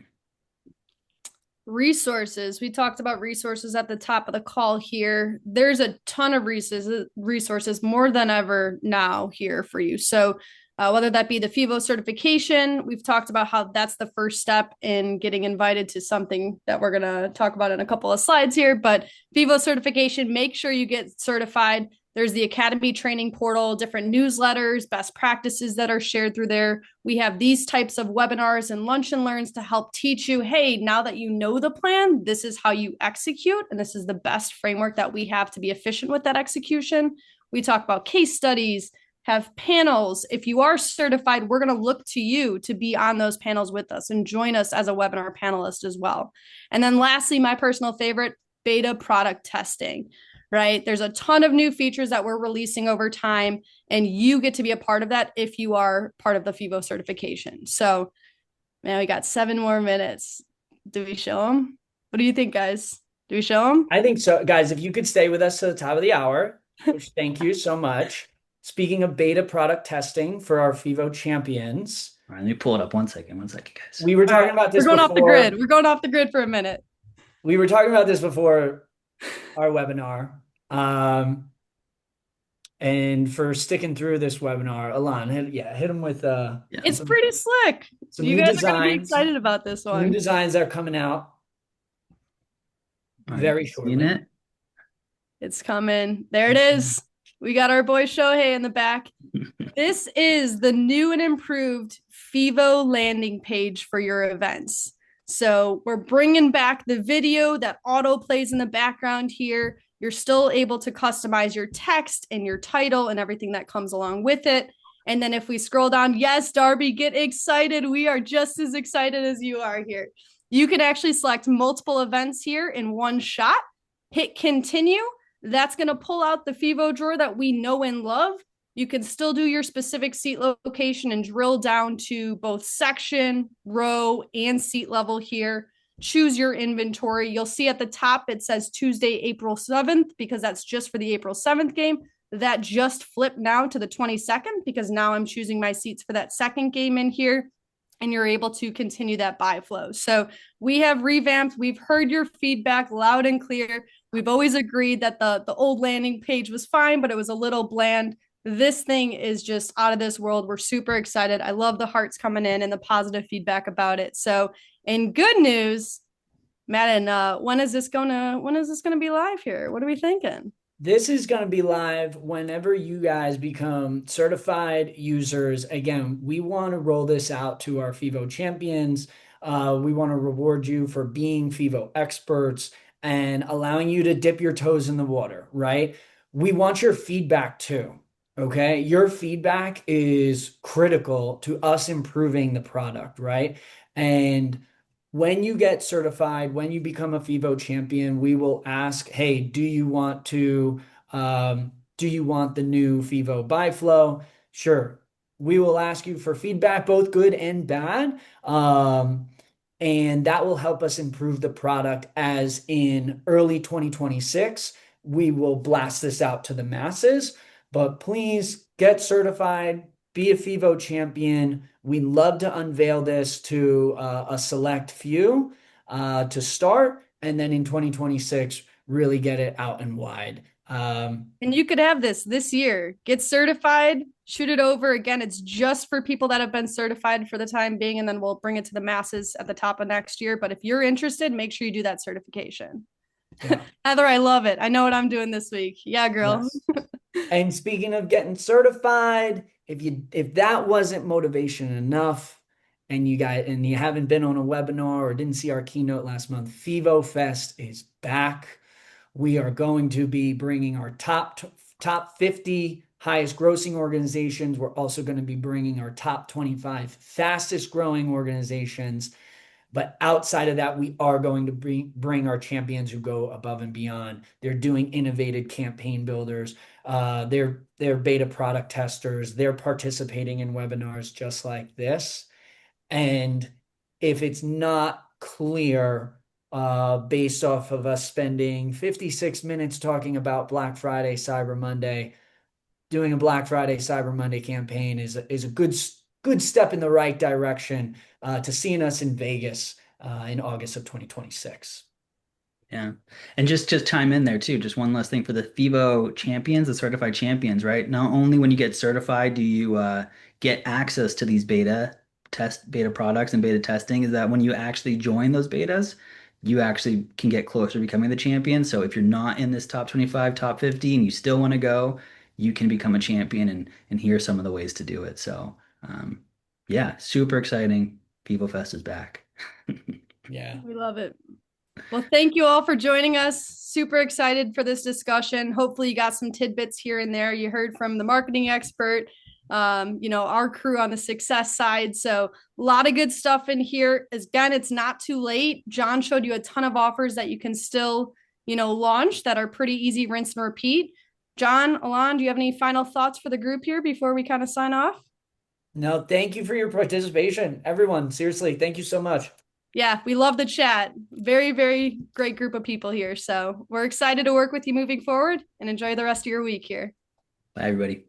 Resources. We talked about resources at the top of the call here. There's a ton of resources more than ever now here for you. So whether that be the FEVO certification, we've talked about how that's the first step in getting invited to something that we're going to talk about in a couple of slides here. But FEVO certification, make sure you get certified. There's the Academy training portal, different newsletters, best practices that are shared through there. We have these types of webinars and lunch and learns to help teach you, hey, now that you know the plan, this is how you execute. And this is the best framework that we have to be efficient with that execution. We talk about case studies, have panels. If you are certified, we're going to look to you to be on those panels with us and join us as a webinar panelist as well. And then lastly, my personal favorite, beta product testing, right? There's a ton of new features that we're releasing over time, and you get to be a part of that if you are part of the FEVO certification. So, man, we got 7 more minutes. Do we show them? What do you think, guys? Do we show them? I think so. Guys, if you could stay with us to the top of the hour, which thank you so much. Speaking of beta product testing for our FEVO champions. All right, let me pull it up. One second, guys. We were talking about this We're going before. off the grid. We're going off the grid for a minute. We were talking about this before our webinar. And for sticking through this webinar, Alon, hit them with it's pretty slick. You guys are going to be excited about this one. New designs that are coming out very shortly. Seen it? It's coming. There it is. We got our boy Shohei in the back. This is the new and improved FEVO landing page for your events. So we're bringing back the video that auto plays in the background here. You're still able to customize your text and your title and everything that comes along with it. And then if we scroll down, yes, Darby, get excited. We are just as excited as you are here. You can actually select multiple events here in one shot, hit continue. That's going to pull out the FEVO drawer that we know and love. You can still do your specific seat location and drill down to both section, row, and seat level here. Choose your inventory. You'll see at the top, it says Tuesday, April 7th, because that's just for the April 7th game. That just flipped now to the 22nd, because now I'm choosing my seats for that second game in here. And you're able to continue that buy flow. So we have revamped. We've heard your feedback loud and clear. We've always agreed that the old landing page was fine, but it was a little bland. This thing is just out of this world. We're super excited. I love the hearts coming in and the positive feedback about it. So in good news, Madden, when is this gonna be live here? What are we thinking? This is going to be live whenever you guys become certified users. Again, we want to roll this out to our FEVO champions. We want to reward you for being FEVO experts and allowing you to dip your toes in the water, right? We want your feedback too, okay? Your feedback is critical to us improving the product, right? And when you get certified, when you become a FEVO champion, we will ask, hey, do you want the new FEVO buy flow? Sure. We will ask you for feedback, both good and bad. And that will help us improve the product, as in early 2026, we will blast this out to the masses. But please get certified, be a FEVO champion. We love to unveil this to a select few to start, and then in 2026, really get it out and wide. And you could have this year. Get certified, shoot it over. Again, it's just for people that have been certified for the time being, and then we'll bring it to the masses at the top of next year. But if you're interested, make sure you do that certification. Yeah. Heather, I love it. I know what I'm doing this week. Yeah, girl. Yes. And speaking of getting certified, if that wasn't motivation enough, and you haven't been on a webinar or didn't see our keynote last month, FEVO Fest is back. We are going to be bringing our top 50 highest grossing organizations. We're also going to be bringing our top 25 fastest growing organizations. But outside of that, we are going to bring our champions who go above and beyond. They're doing innovative campaign builders. They're beta product testers. They're participating in webinars just like this. And if it's not clear, based off of us spending 56 minutes talking about Black Friday, Cyber Monday, doing a Black Friday, Cyber Monday campaign is a good step in the right direction to seeing us in Vegas in August of 2026. Yeah. And just chime in there too. Just one last thing for the FEVO champions, the certified champions, right? Not only when you get certified do you get access to these beta products and beta testing, is that when you actually join those betas, you actually can get closer to becoming the champion. So if you're not in this top 25, top 50, and you still want to go, you can become a champion, and here are some of the ways to do it. So yeah, super exciting. FEVOFest is back. Yeah. We love it. Well, thank you all for joining us. Super excited for this discussion. Hopefully you got some tidbits here and there. You heard from the marketing expert, our crew on the success side. So a lot of good stuff in here. Again, it's not too late. John showed you a ton of offers that you can still, launch that are pretty easy, rinse and repeat. John, Alon, do you have any final thoughts for the group here before we kind of sign off? No, thank you for your participation. Everyone, seriously, thank you so much. Yeah, we love the chat. Very, very great group of people here. So we're excited to work with you moving forward and enjoy the rest of your week here. Bye, everybody.